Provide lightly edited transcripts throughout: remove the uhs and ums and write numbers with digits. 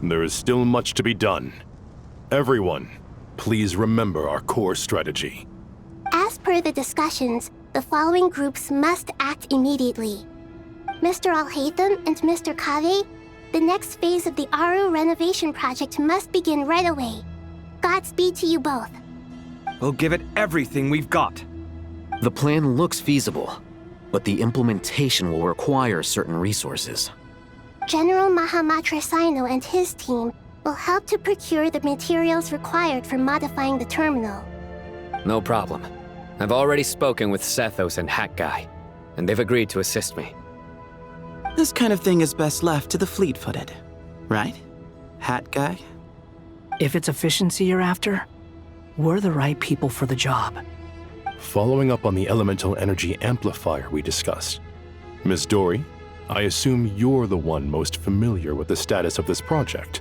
There is still much to be done. Everyone, please remember our core strategy. As per the discussions, the following groups must act immediately. Mr. Alhaitham and Mr. Kave, the next phase of the Aru renovation project must begin right away. Godspeed to you both. We'll give it everything we've got. The plan looks feasible, but the implementation will require certain resources. General Mahamatra Sino and his team will help to procure the materials required for modifying the terminal. No problem. I've already spoken with Sethos and Hat Guy, and they've agreed to assist me. This kind of thing is best left to the fleet-footed, right? Hat Guy? If it's efficiency you're after, we're the right people for the job. Following up on the elemental energy amplifier we discussed, Ms. Dory, I assume you're the one most familiar with the status of this project.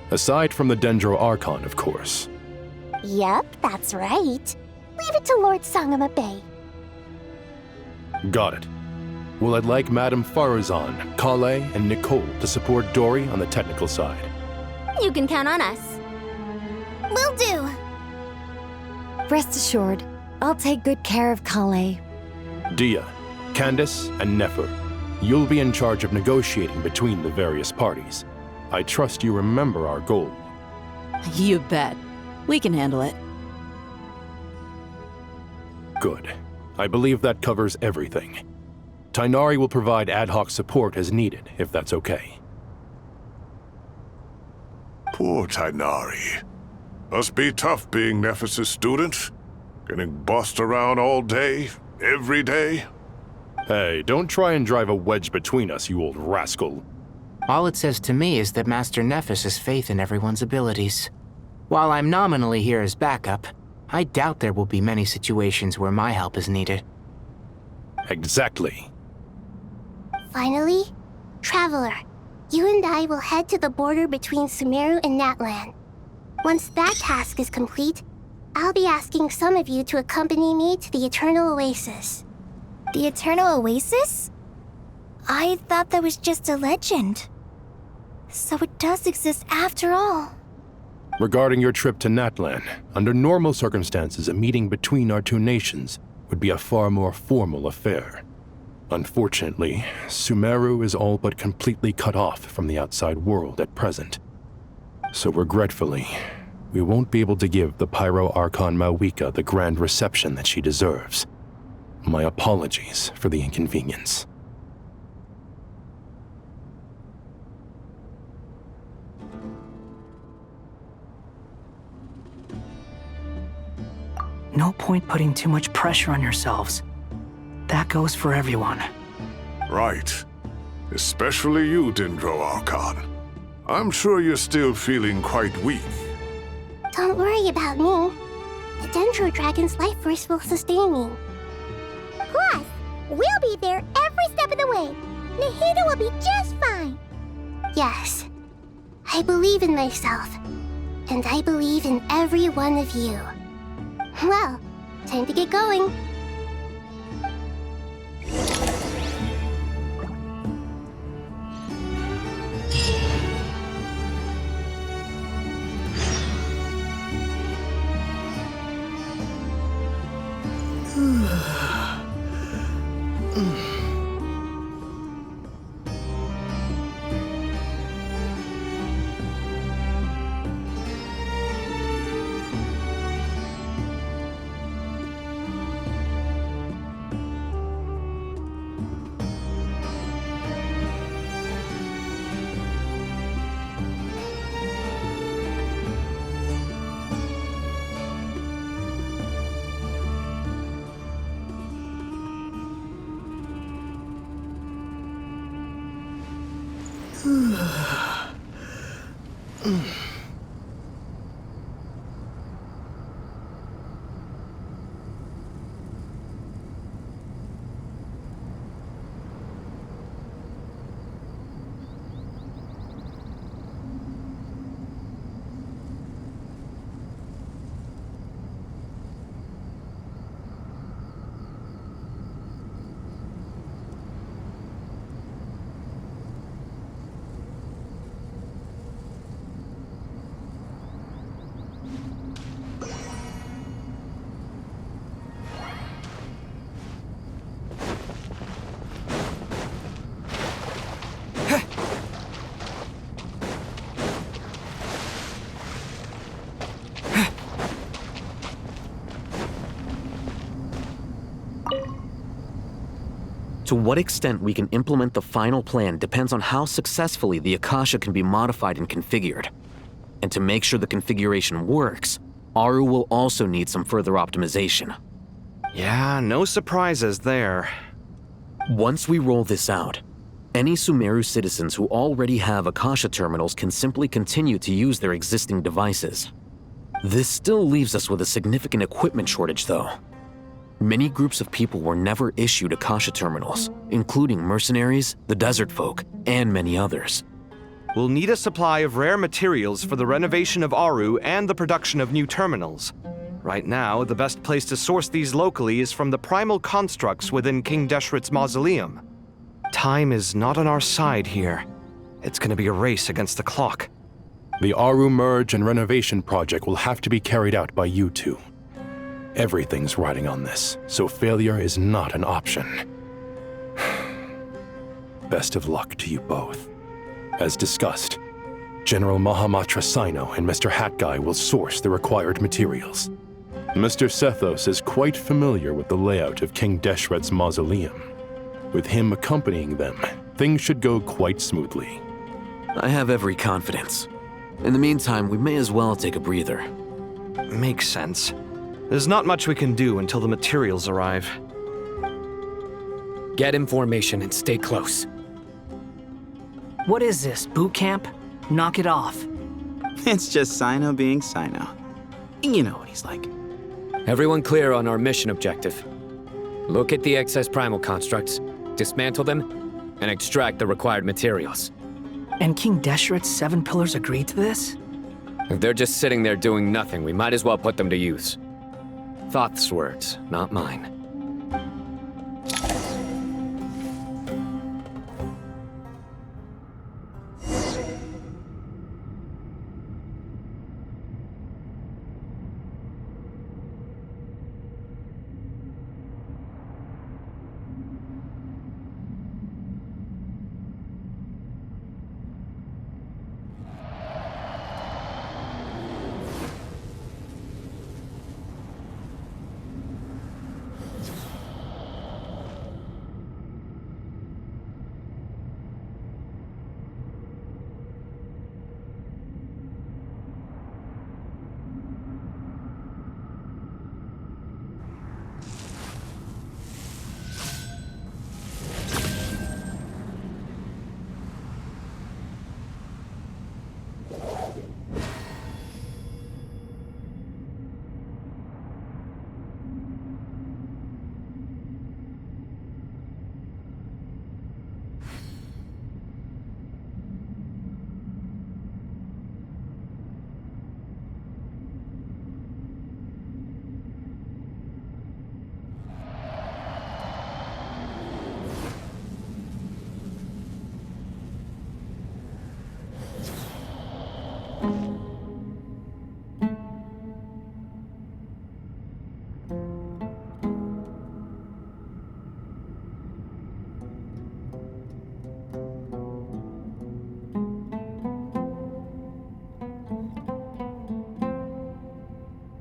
Aside from the Dendro Archon, of course. Yep, that's right. Leave it to Lord Sangama Bay. Got it. Well, I'd like Madame Farazan, Kale, and Nicole to support Dory on the technical side. You can count on us. Will do. Rest assured, I'll take good care of Kale. Dia, Candace, and Nefer, you'll be in charge of negotiating between the various parties. I trust you remember our goal. You bet. We can handle it. Good. I believe that covers everything. Tainari will provide ad hoc support as needed, if that's okay. Poor Tainari. Must be tough being Nephis' student. Getting bossed around all day, every day. Hey, don't try and drive a wedge between us, you old rascal. All it says to me is that Master Nephis has faith in everyone's abilities. While I'm nominally here as backup, I doubt there will be many situations where my help is needed. Exactly. Finally, Traveler, you and I will head to the border between Sumeru and Natlan. Once that task is complete, I'll be asking some of you to accompany me to the Eternal Oasis. The Eternal Oasis? I thought that was just a legend. So it does exist after all. Regarding your trip to Natlan, under normal circumstances, a meeting between our two nations would be a far more formal affair. Unfortunately, Sumeru is all but completely cut off from the outside world at present. So regretfully, we won't be able to give the Pyro Archon Mawika the grand reception that she deserves. My apologies for the inconvenience. No point putting too much pressure on yourselves. That goes for everyone. Right. Especially you, Dendro Archon. I'm sure you're still feeling quite weak. Don't worry about me. The Dendro Dragon's life force will sustain me. Plus, we'll be there every step of the way. Nahida will be just fine. Yes. I believe in myself. And I believe in every one of you. Well, time to get going. To what extent we can implement the final plan depends on how successfully the Akasha can be modified and configured. And to make sure the configuration works, Aru will also need some further optimization. Yeah, no surprises there. Once we roll this out, any Sumeru citizens who already have Akasha terminals can simply continue to use their existing devices. This still leaves us with a significant equipment shortage, though. Many groups of people were never issued Akasha terminals, including mercenaries, the desert folk, and many others. We'll need a supply of rare materials for the renovation of Aru and the production of new terminals. Right now, the best place to source these locally is from the primal constructs within King Deshret's mausoleum. Time is not on our side here. It's gonna be a race against the clock. The Aru merge and renovation project will have to be carried out by you two. Everything's riding on this, so failure is not an option. Best of luck to you both. As discussed, General Mahamatra Sino and Mr. Hat Guy will source the required materials. Mr. Sethos is quite familiar with the layout of King Deshret's mausoleum. With him accompanying them, things should go quite smoothly. I have every confidence. In the meantime, we may as well take a breather. Makes sense. There's not much we can do until the materials arrive. Get information and stay close. What is this, boot camp? Knock it off. It's just Sino being Sino. You know what he's like. Everyone clear on our mission objective. Look at the excess primal constructs, dismantle them, and extract the required materials. And King Deshret's 7 pillars agreed to this? If they're just sitting there doing nothing, we might as well put them to use. Thoth's words, not mine.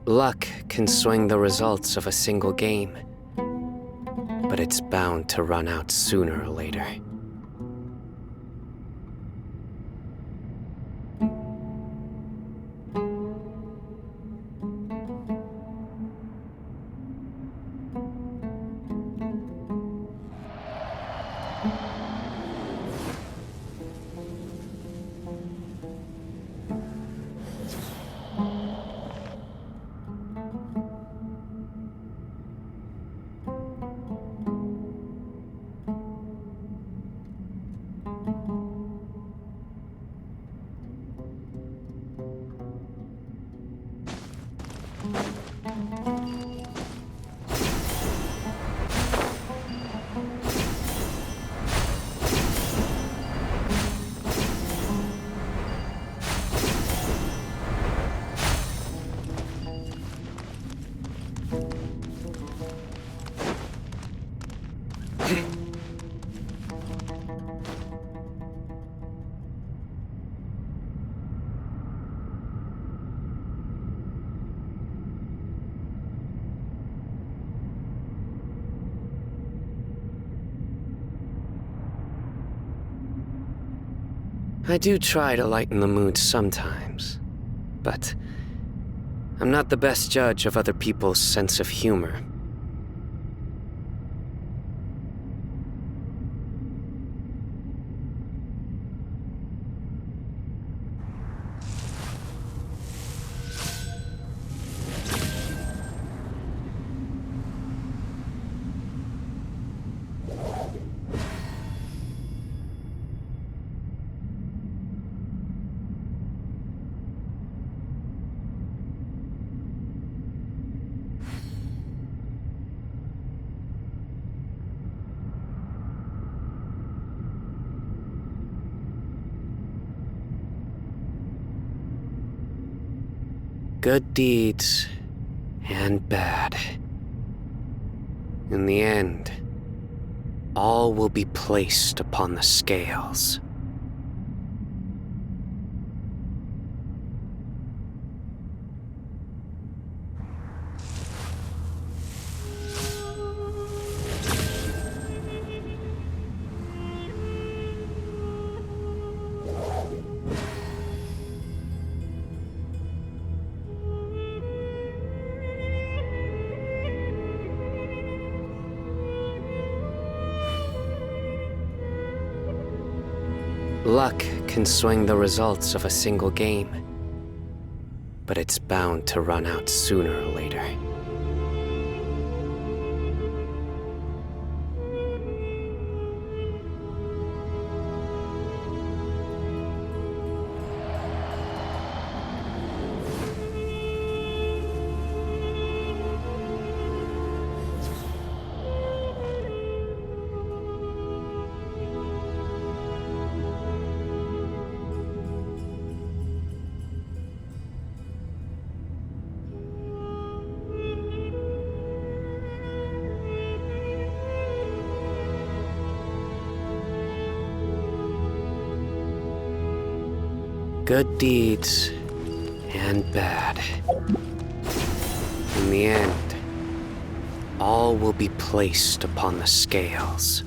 Luck can swing the results of a single game, but it's bound to run out sooner or later. I do try to lighten the mood sometimes, but I'm not the best judge of other people's sense of humor. Good deeds and bad. In the end, all will be placed upon the scales. Luck can swing the results of a single game, but it's bound to run out sooner or later. Good deeds and bad. In the end, all will be placed upon the scales.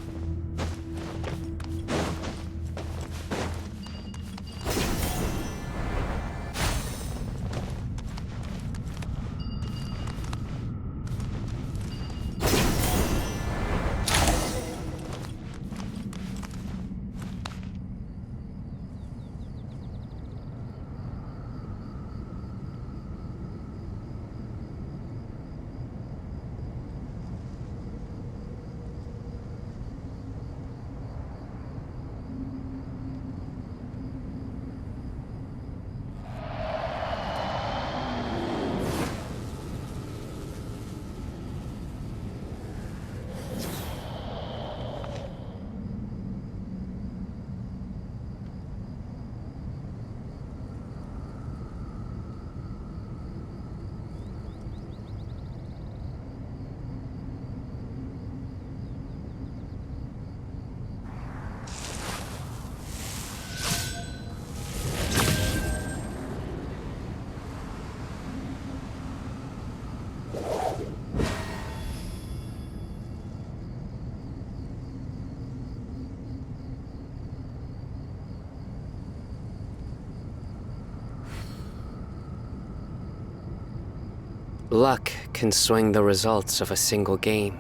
Luck can swing the results of a single game,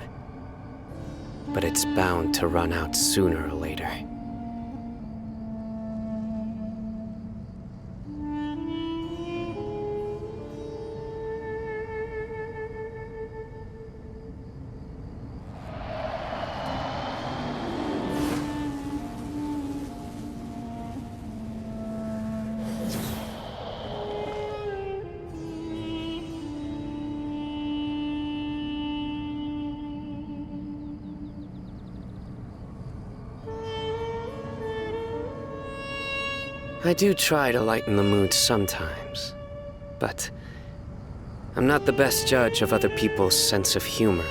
but it's bound to run out sooner or later. I do try to lighten the mood sometimes, but I'm not the best judge of other people's sense of humor.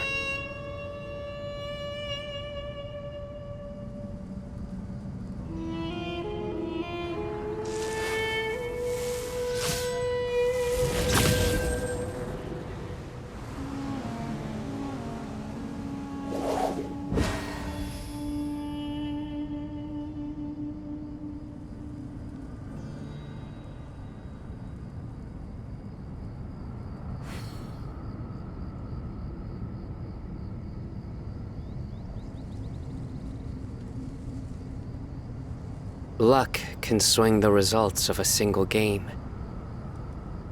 Luck can swing the results of a single game,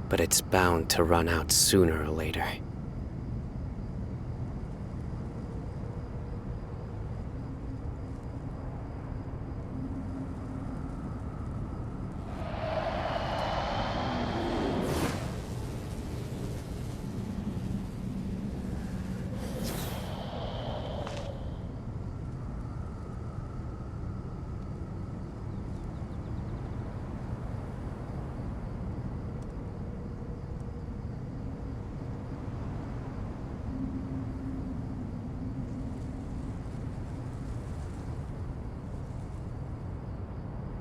but it's bound to run out sooner or later.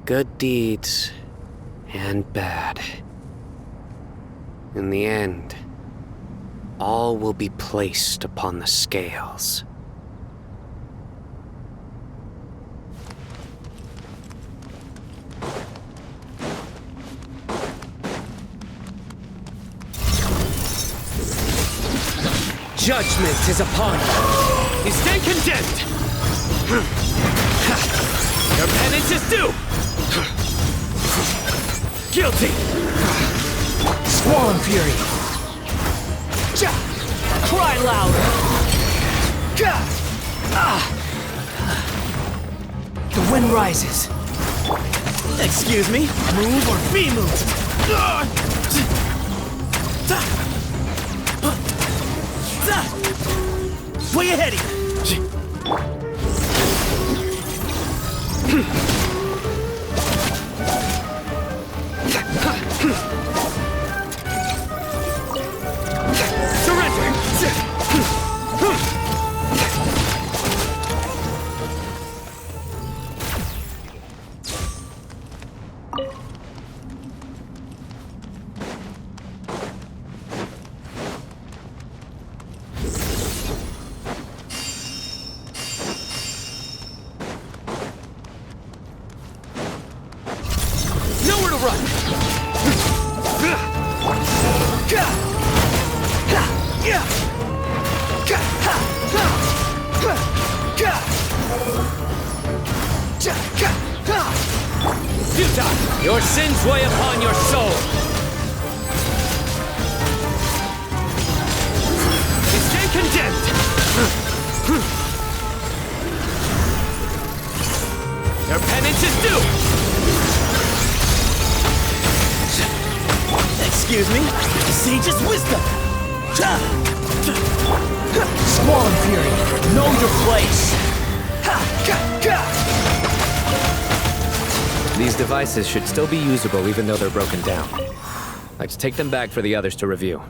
Good deeds and bad. In the end, all will be placed upon the scales. Judgment is upon you. You stand condemned. Your penance is due. Guilty! Squall and fury. Cry louder. The wind rises. Excuse me? Move or be moved. Way ahead of you. Nowhere to run! Futile! Your sins weigh upon your soul! You stand condemned! Your penance is due! Excuse me? Sage's wisdom! Squall and fury. Know your place. These devices should still be usable even though they're broken down. Let's take them back for the others to review.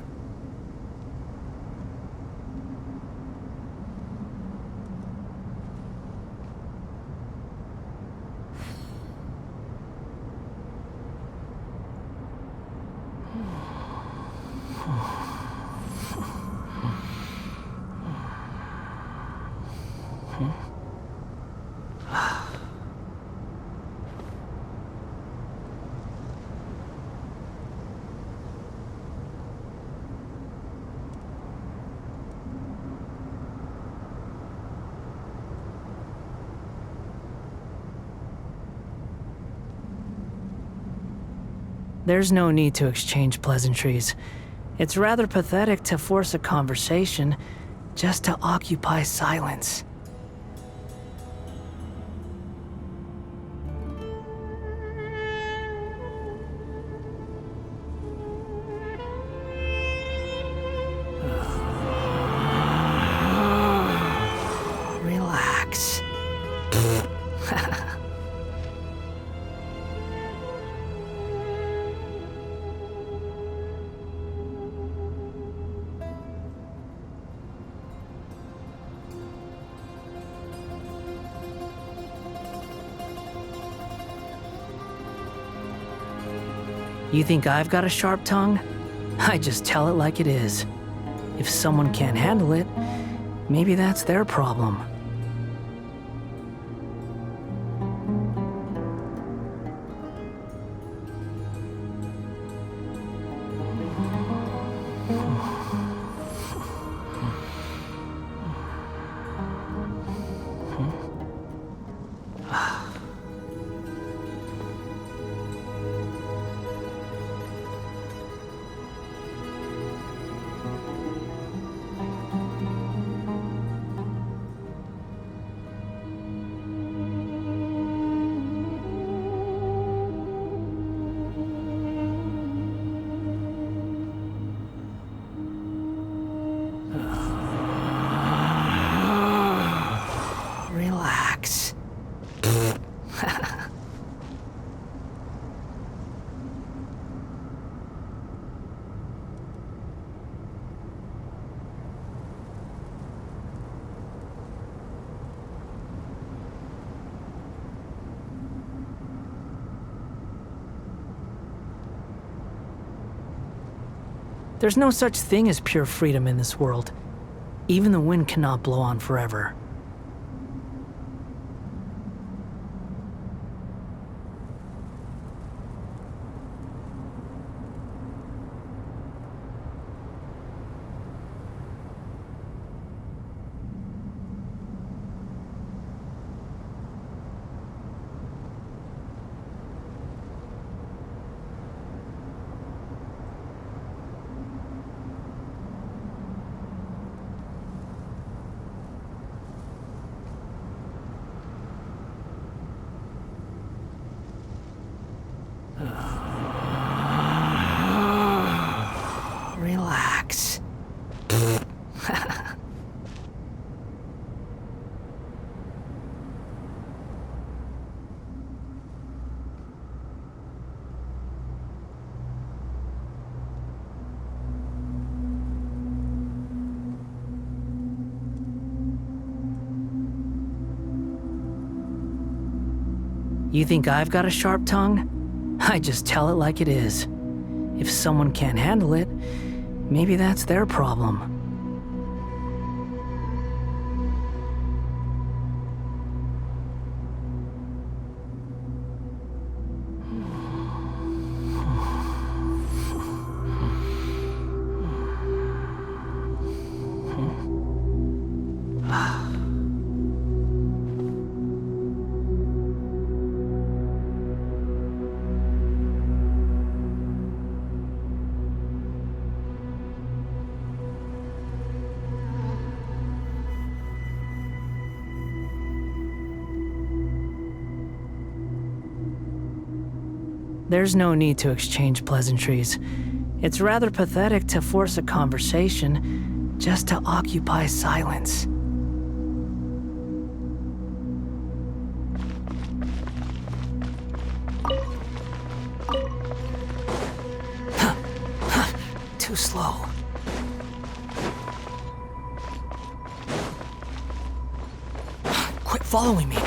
There's no need to exchange pleasantries. It's rather pathetic to force a conversation just to occupy silence. Relax. You think I've got a sharp tongue? I just tell it like it is. If someone can't handle it, maybe that's their problem. There's no such thing as pure freedom in this world. Even the wind cannot blow on forever. Relax. You think I've got a sharp tongue? I just tell it like it is. If someone can't handle it, maybe that's their problem. There's no need to exchange pleasantries. It's rather pathetic to force a conversation just to occupy silence. Too slow. Quit following me.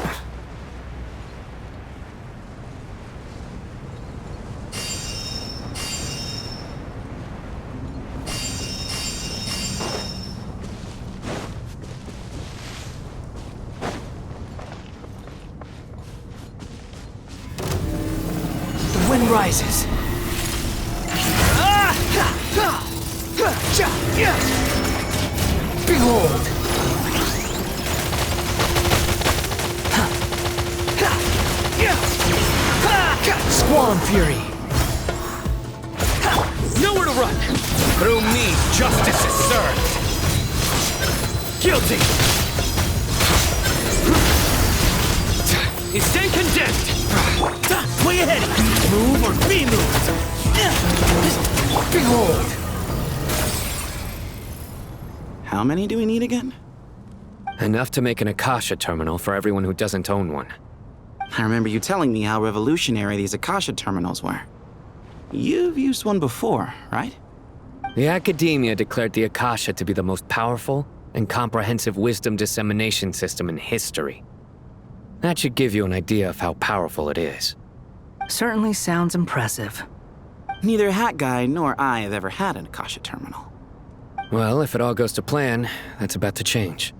Rises. Behold! Squall Fury! Nowhere to run! Through me, justice is served! Guilty! You stand condemned! Way ahead! Move or be moved! Behold! How many do we need again? Enough to make an Akasha terminal for everyone who doesn't own one. I remember you telling me how revolutionary these Akasha terminals were. You've used one before, right? The Academia declared the Akasha to be the most powerful and comprehensive wisdom dissemination system in history. That should give you an idea of how powerful it is. Certainly sounds impressive. Neither Hat Guy nor I have ever had an Akasha terminal. Well, if it all goes to plan, that's about to change.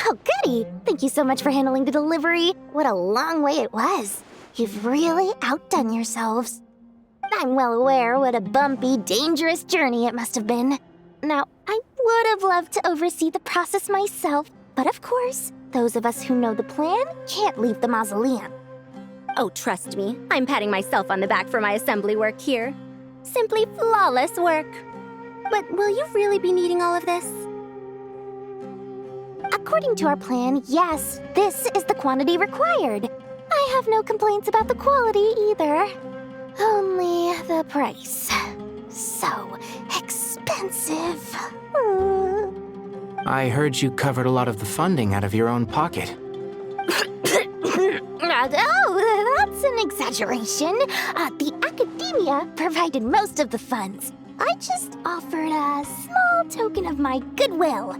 Oh, goody! Thank you so much for handling the delivery. What a long way it was. You've really outdone yourselves. I'm well aware what a bumpy, dangerous journey it must have been. Now, I would have loved to oversee the process myself, but of course, those of us who know the plan can't leave the mausoleum. Oh, trust me, I'm patting myself on the back for my assembly work here. Simply flawless work. But will you really be needing all of this? According to our plan, yes, this is the quantity required. I have no complaints about the quality either. Only the price. So expensive. I heard you covered a lot of the funding out of your own pocket. Oh, that's an exaggeration. The academia provided most of the funds. I just offered a small token of my goodwill.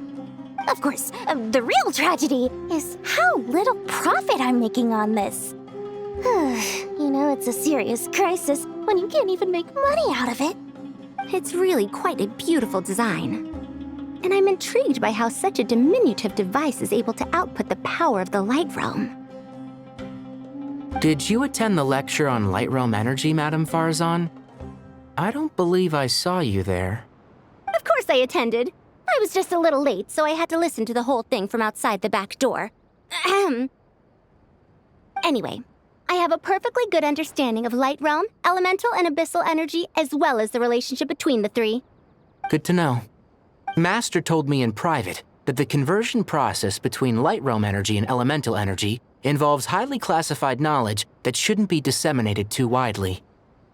Of course, the real tragedy is how little profit I'm making on this. You know, it's a serious crisis when you can't even make money out of it. It's really quite a beautiful design. And I'm intrigued by how such a diminutive device is able to output the power of the Light Realm. Did you attend the lecture on Light Realm energy, Madame Farzan? I don't believe I saw you there. Of course I attended. I was just a little late, so I had to listen to the whole thing from outside the back door. Ahem. Anyway, I have a perfectly good understanding of Light Realm, elemental and abyssal energy, as well as the relationship between the three. Good to know. Master told me in private that the conversion process between Light Realm energy and elemental energy involves highly classified knowledge that shouldn't be disseminated too widely.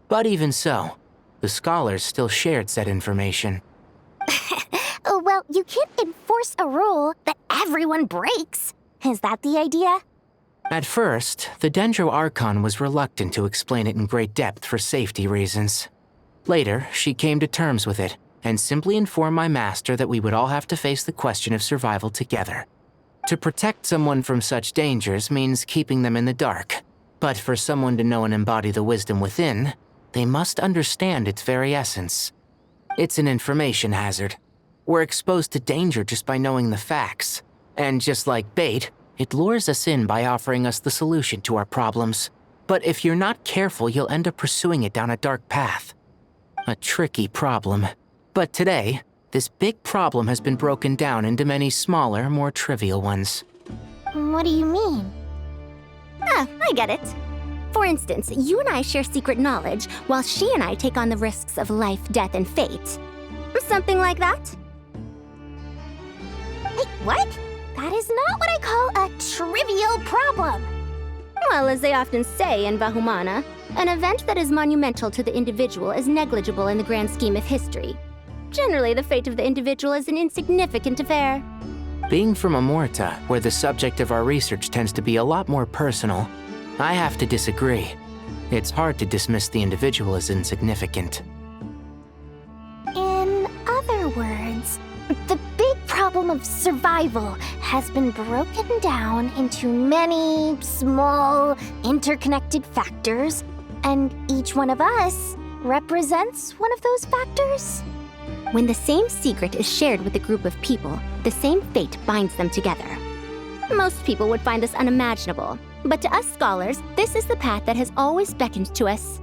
But even so, the scholars still shared said information. Well, you can't enforce a rule that everyone breaks. Is that the idea? At first, the Dendro Archon was reluctant to explain it in great depth for safety reasons. Later, she came to terms with it and simply informed my master that we would all have to face the question of survival together. To protect someone from such dangers means keeping them in the dark, but for someone to know and embody the wisdom within, they must understand its very essence. It's an information hazard. We're exposed to danger just by knowing the facts, and just like bait, it lures us in by offering us the solution to our problems. But if you're not careful, you'll end up pursuing it down a dark path. A tricky problem. But today, this big problem has been broken down into many smaller, more trivial ones. What do you mean? I get it. For instance, you and I share secret knowledge, while she and I take on the risks of life, death, and fate. Something like that? Wait, what? That is not what I call a trivial problem. Well, as they often say in Bahumana, an event that is monumental to the individual is negligible in the grand scheme of history. Generally, the fate of the individual is an insignificant affair. Being from Amorta, where the subject of our research tends to be a lot more personal, I have to disagree. It's hard to dismiss the individual as insignificant. In other words, the big problem of survival has been broken down into many small, interconnected factors, and each one of us represents one of those factors. When the same secret is shared with a group of people, the same fate binds them together. Most people would find this unimaginable, but to us scholars, this is the path that has always beckoned to us.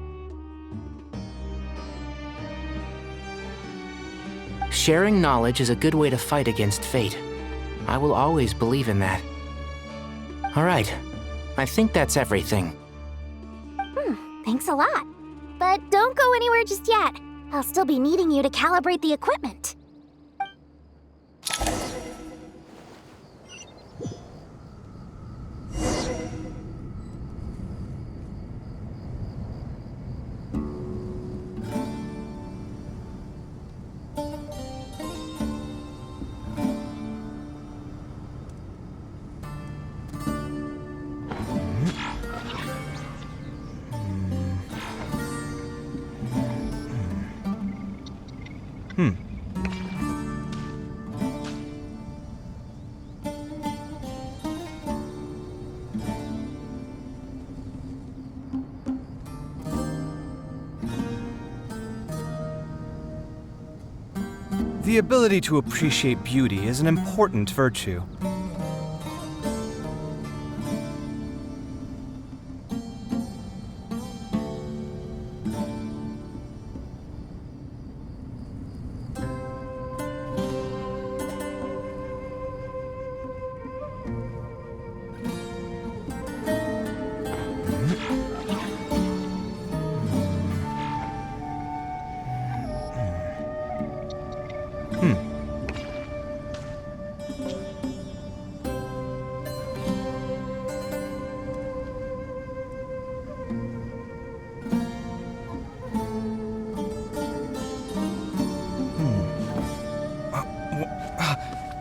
Sharing knowledge is a good way to fight against fate. I will always believe in that. All right, I think that's everything. Thanks a lot. But don't go anywhere just yet. I'll still be needing you to calibrate the equipment. The ability to appreciate beauty is an important virtue.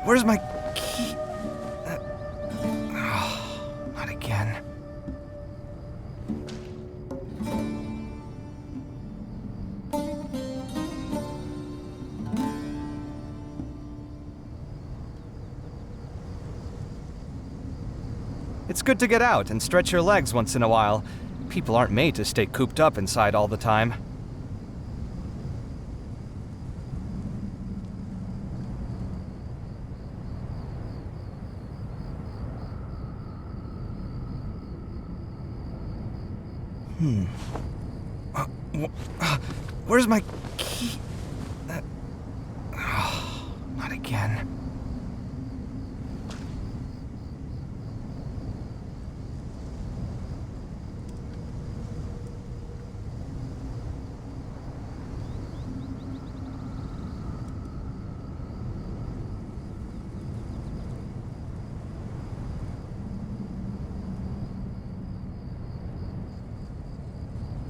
Where's my key? Not again. It's good to get out and stretch your legs once in a while. People aren't made to stay cooped up inside all the time. Where's my key? Not again.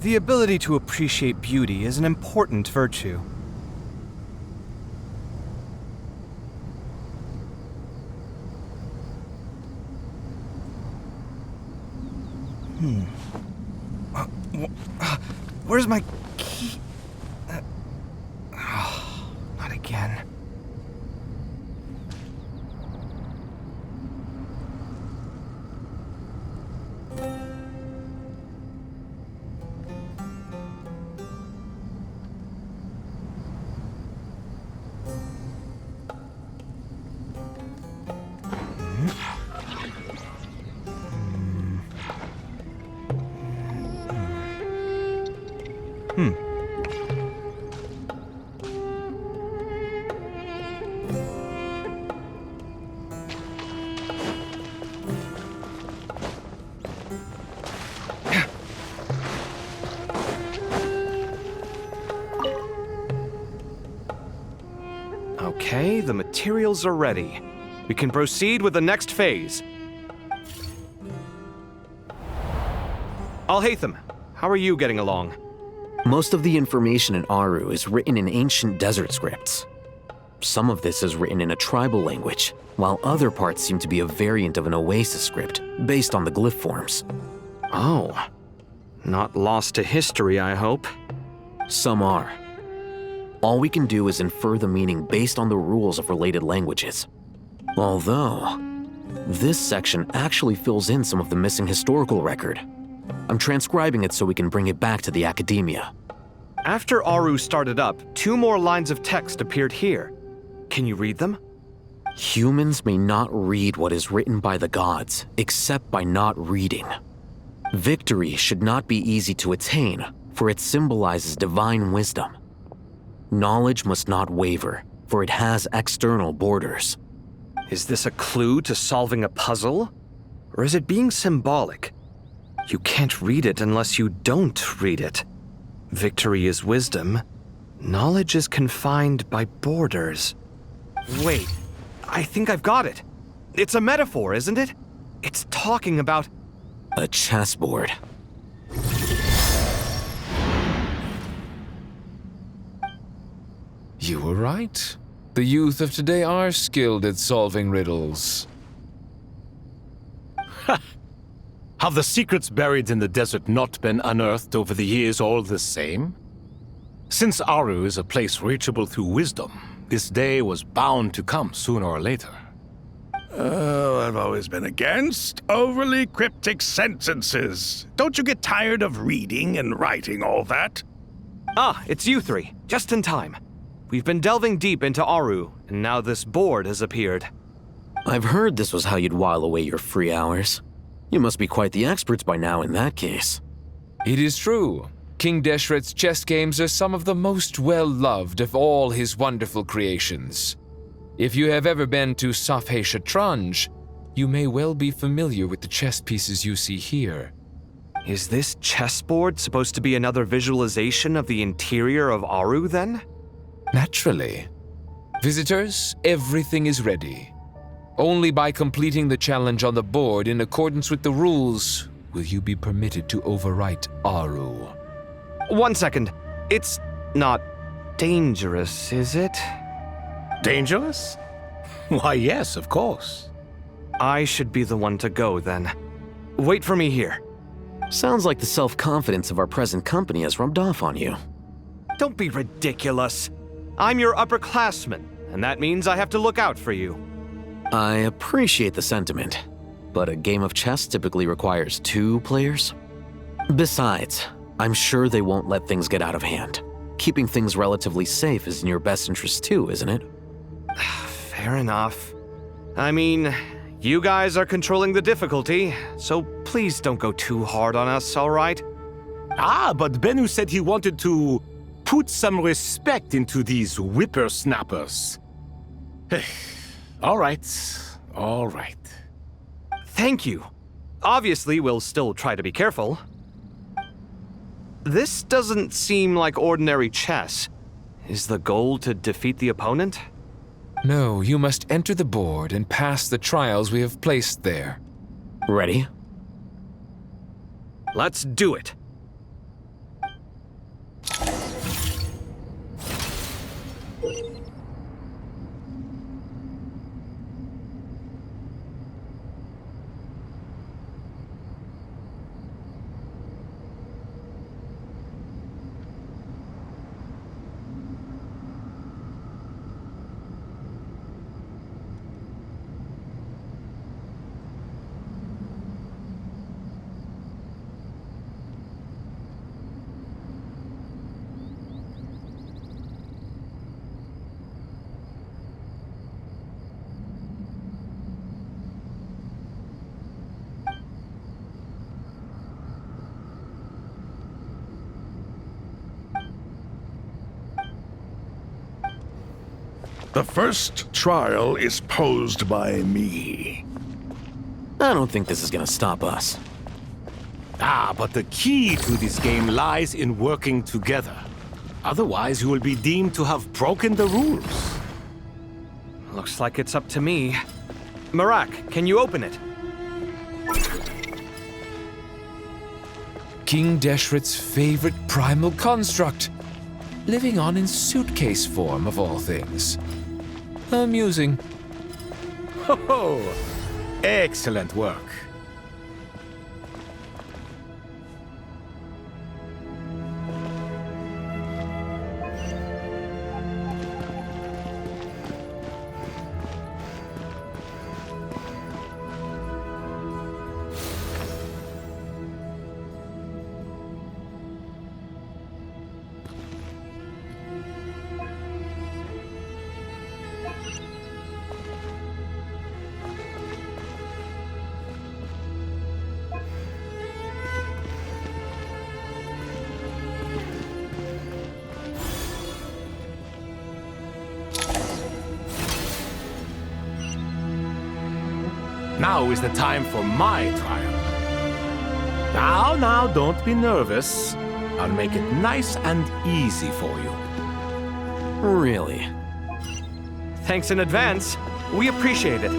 The ability to appreciate beauty is an important virtue. Where's my key? Not again. Okay, the materials are ready. We can proceed with the next phase. Alhaitham, how are you getting along? Most of the information in Aru is written in ancient desert scripts. Some of this is written in a tribal language, while other parts seem to be a variant of an Oasis script, based on the glyph forms. Oh. Not lost to history, I hope. Some are. All we can do is infer the meaning based on the rules of related languages. Although, this section actually fills in some of the missing historical record. I'm transcribing it so we can bring it back to the academia. After Aru started up, 2 more lines of text appeared here. Can you read them? Humans may not read what is written by the gods, except by not reading. Victory should not be easy to attain, for it symbolizes divine wisdom. Knowledge must not waver, for it has external borders. Is this a clue to solving a puzzle? Or is it being symbolic? You can't read it unless you don't read it. Victory is wisdom. Knowledge is confined by borders. Wait, I think I've got it. It's a metaphor, isn't it? It's talking about... a chessboard. You were right. The youth of today are skilled at solving riddles. Have the secrets buried in the desert not been unearthed over the years all the same? Since Aru is a place reachable through wisdom, this day was bound to come sooner or later. Oh, I've always been against overly cryptic sentences. Don't you get tired of reading and writing all that? Ah, it's you 3. Just in time. We've been delving deep into Aru, and now this board has appeared. I've heard this was how you'd while away your free hours. You must be quite the experts by now in that case. It is true. King Deshret's chess games are some of the most well-loved of all his wonderful creations. If you have ever been to Safhe Shatranj, you may well be familiar with the chess pieces you see here. Is this chessboard supposed to be another visualization of the interior of Aru, then? Naturally. Visitors, everything is ready. Only by completing the challenge on the board in accordance with the rules will you be permitted to overwrite Aru. 1 second. It's not dangerous, is it? Dangerous? Why, yes, of course. I should be the one to go then. Wait for me here. Sounds like the self-confidence of our present company has rubbed off on you. Don't be ridiculous. I'm your upperclassman, and that means I have to look out for you. I appreciate the sentiment, but a game of chess typically requires 2 players. Besides, I'm sure they won't let things get out of hand. Keeping things relatively safe is in your best interest too, isn't it? Fair enough. I mean, you guys are controlling the difficulty, so please don't go too hard on us, all right? Ah, but Bennu said he wanted to put some respect into these whippersnappers. All right, all right. Thank you. Obviously, we'll still try to be careful. This doesn't seem like ordinary chess. Is the goal to defeat the opponent? No, you must enter the board and pass the trials we have placed there. Ready? Let's do it. The first trial is posed by me. I don't think this is gonna stop us. Ah, but the key to this game lies in working together. Otherwise, you will be deemed to have broken the rules. Looks like it's up to me. Marak, can you open it? King Deshret's favorite primal construct. Living on in suitcase form, of all things. Amusing. Ho-ho! Excellent work. Now is the time for my trial. Now, don't be nervous. I'll make it nice and easy for you. Really? Thanks in advance. We appreciate it.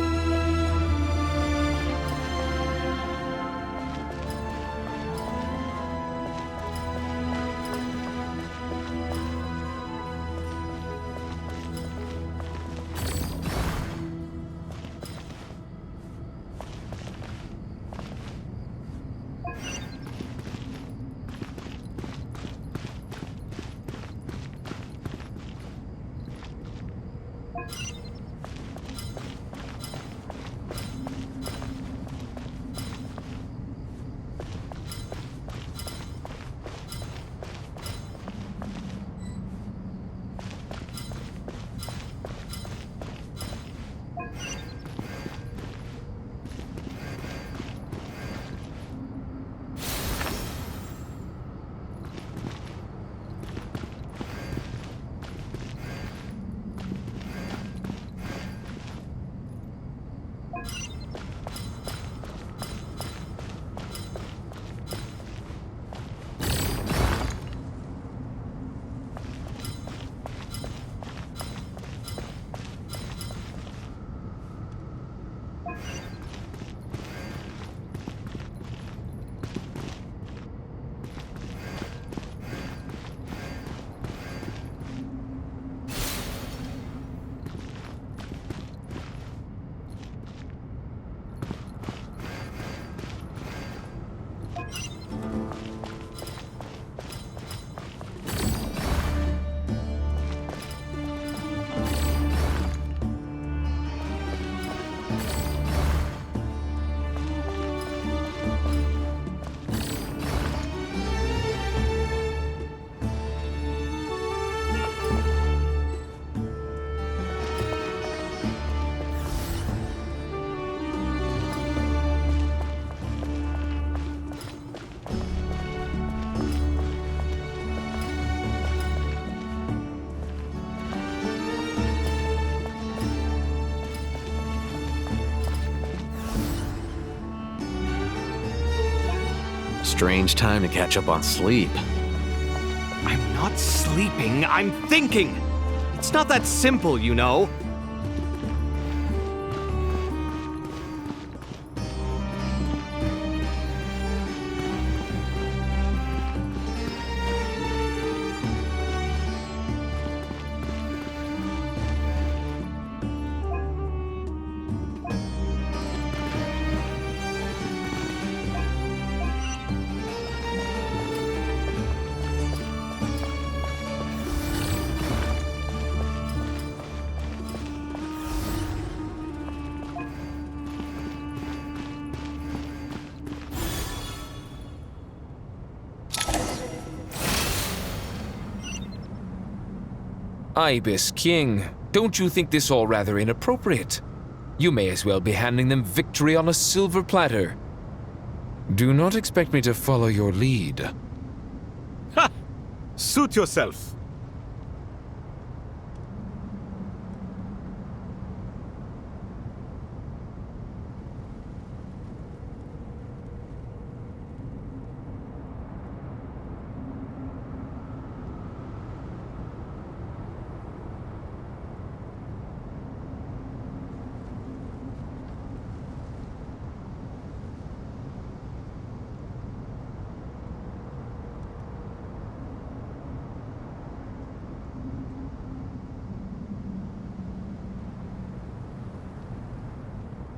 Strange time to catch up on sleep. I'm not sleeping, I'm thinking! It's not that simple, you know. Ibis King, don't you think this all rather inappropriate? You may as well be handing them victory on a silver platter. Do not expect me to follow your lead. Ha! Suit yourself.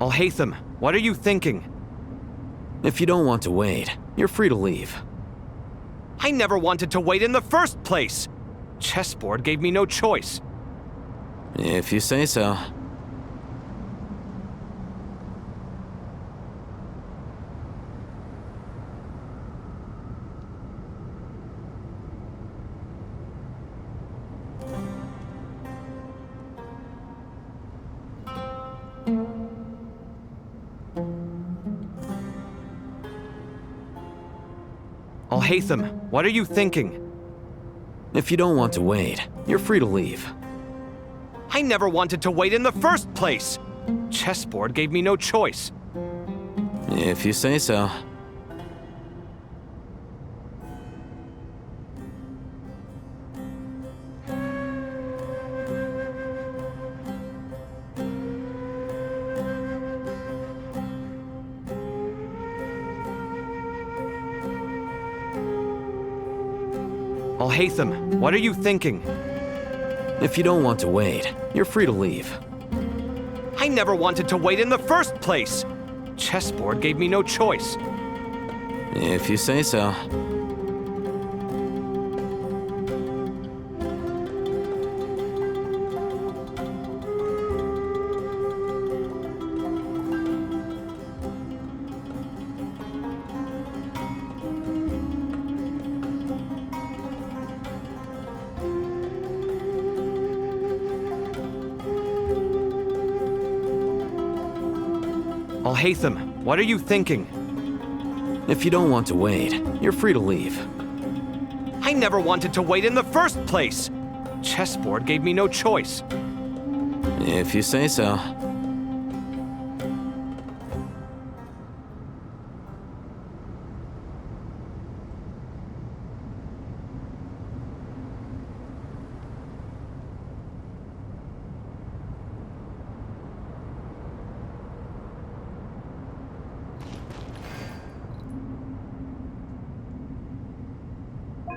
Alhaitham, what are you thinking? If you don't want to wait, you're free to leave. I never wanted to wait in the first place! Chessboard gave me no choice. If you say so. Alhaitham, what are you thinking? If you don't want to wait, you're free to leave. I never wanted to wait in the first place! Chessboard gave me no choice. If you say so. Alhaitham, what are you thinking? If you don't want to wait, you're free to leave. I never wanted to wait in the first place! Chessboard gave me no choice. If you say so. Alhaitham, what are you thinking? If you don't want to wait, you're free to leave. I never wanted to wait in the first place! Chessboard gave me no choice. If you say so.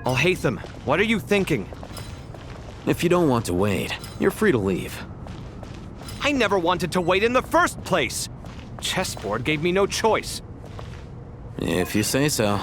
Alhaitham, what are you thinking? If you don't want to wait, you're free to leave. I never wanted to wait in the first place! Chessboard gave me no choice. If you say so.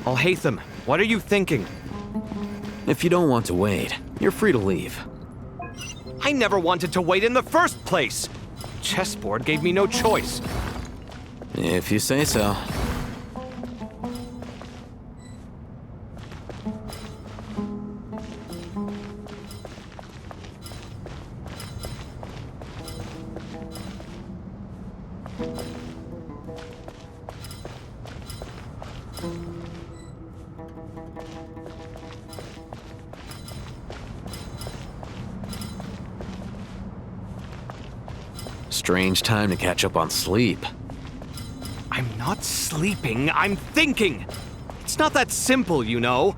Alhaitham, what are you thinking? If you don't want to wait, you're free to leave. I never wanted to wait in the first place! Chessboard gave me no choice. If you say so. Strange time to catch up on sleep. I'm not sleeping, I'm thinking! It's not that simple, you know.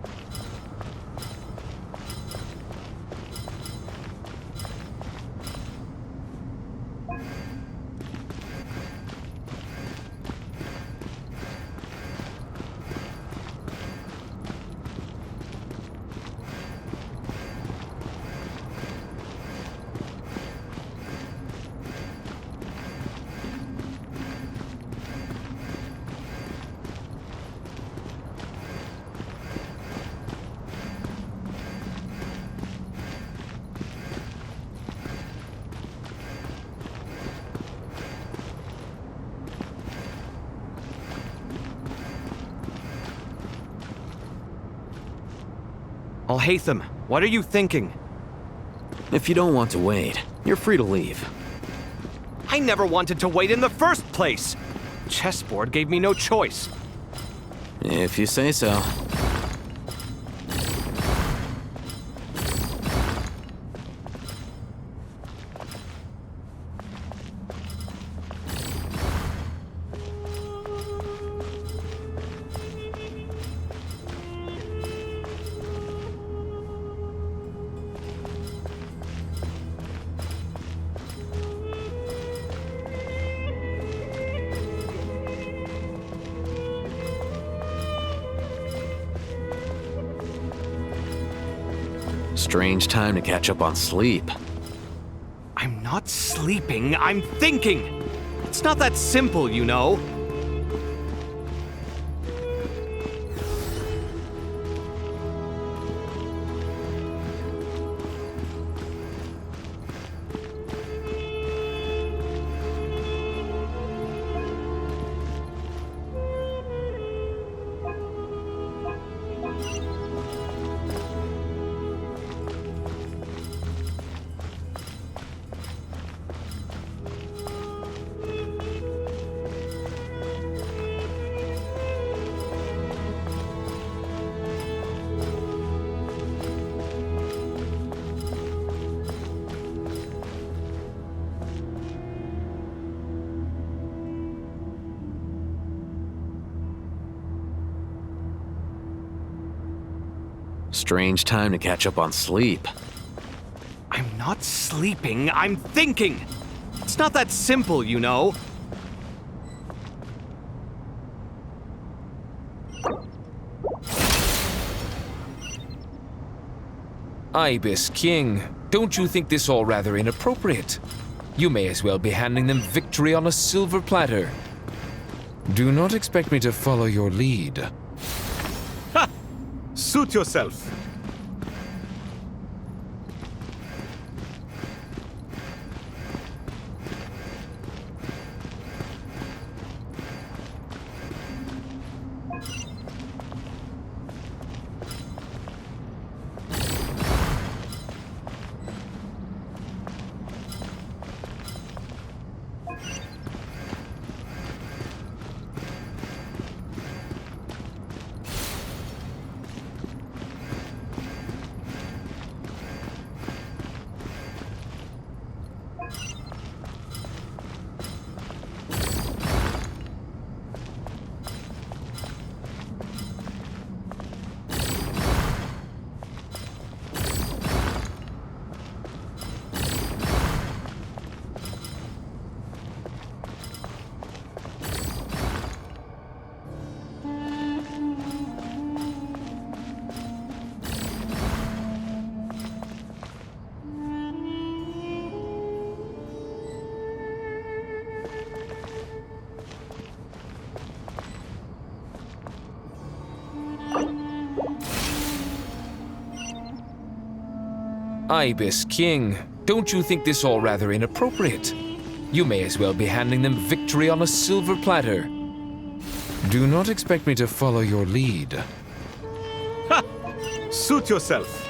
Alhaitham, what are you thinking? If you don't want to wait, you're free to leave. I never wanted to wait in the first place! Chessboard gave me no choice. If you say so. Strange time to catch up on sleep. I'm not sleeping, I'm thinking! It's not that simple, you know. Strange time to catch up on sleep. I'm not sleeping, I'm thinking! It's not that simple, you know. Ibis King, don't you think this all rather inappropriate? You may as well be handing them victory on a silver platter. Do not expect me to follow your lead. Ha! Suit yourself. Ibis King, don't you think this all rather inappropriate? You may as well be handing them victory on a silver platter. Do not expect me to follow your lead. Ha! Suit yourself.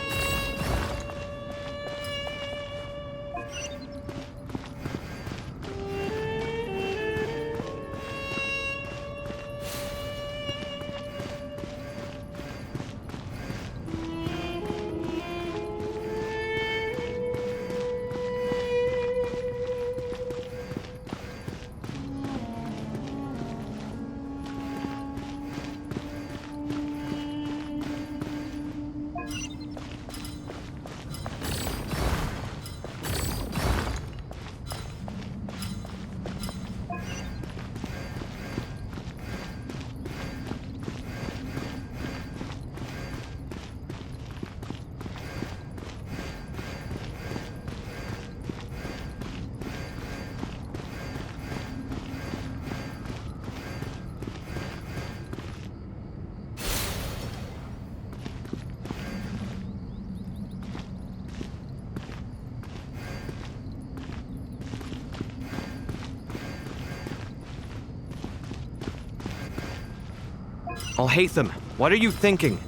Alhaitham, what are you thinking?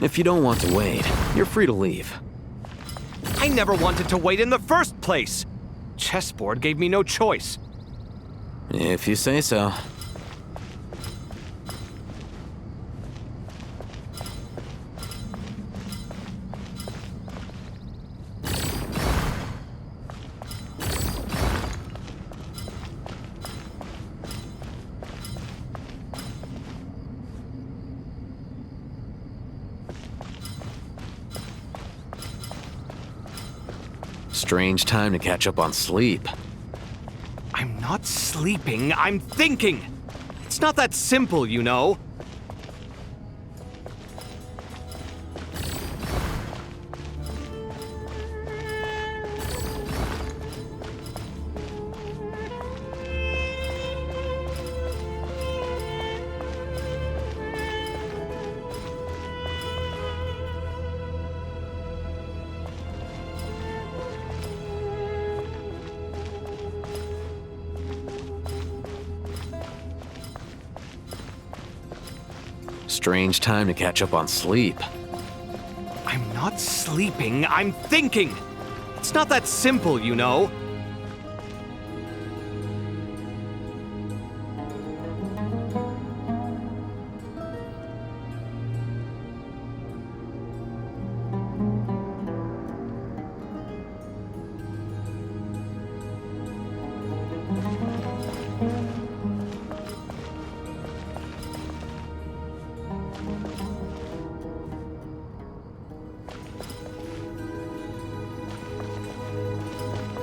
If you don't want to wait, you're free to leave. I never wanted to wait in the first place! Chessboard gave me no choice. If you say so. Strange time to catch up on sleep. I'm not sleeping, I'm thinking! It's not that simple, you know. Strange time to catch up on sleep. I'm not sleeping, I'm thinking! It's not that simple, you know.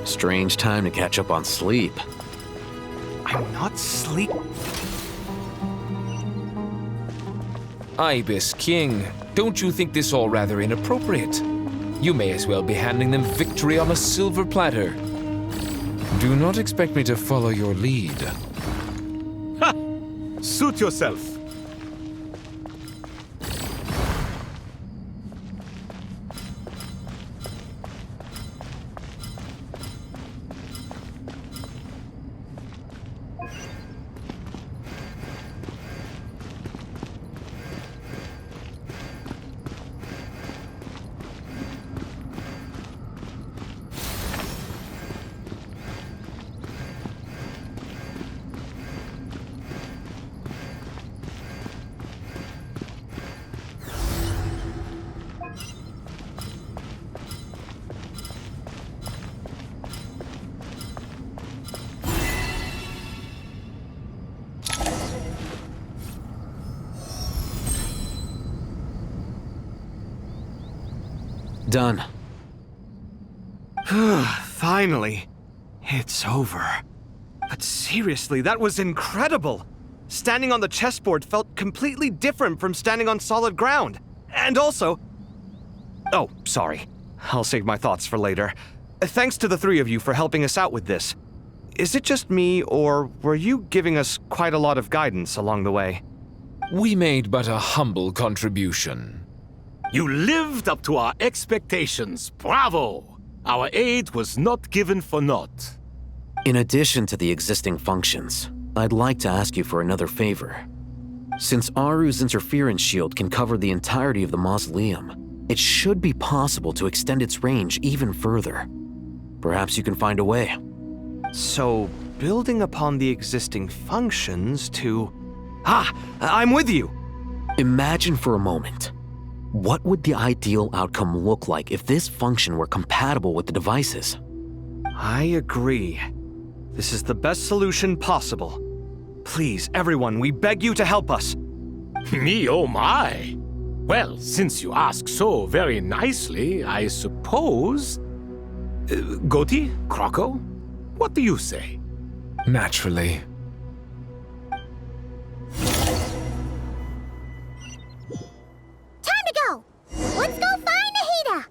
Strange time to catch up on sleep. I'm not sleep. Ibis King, don't you think this all rather inappropriate? You may as well be handing them victory on a silver platter. Do not expect me to follow your lead. Ha! Suit yourself. Done. Finally. It's over. But seriously, that was incredible! Standing on the chessboard felt completely different from standing on solid ground. And also... Oh, sorry. I'll save my thoughts for later. Thanks to the three of you for helping us out with this. Is it just me, or were you giving us quite a lot of guidance along the way? We made but a humble contribution. You lived up to our expectations. Bravo! Our aid was not given for naught. In addition to the existing functions, I'd like to ask you for another favor. Since Aru's interference shield can cover the entirety of the mausoleum, it should be possible to extend its range even further. Perhaps you can find a way. So, building upon the existing functions to... I'm with you! Imagine for a moment. What would the ideal outcome look like if this function were compatible with the devices? I agree. This is the best solution possible. Please, everyone, we beg you to help us. Me, oh my! Well, since you ask so very nicely, I suppose... Goatee? Croco? What do you say? Naturally. Time to go! Let's go find Nahida!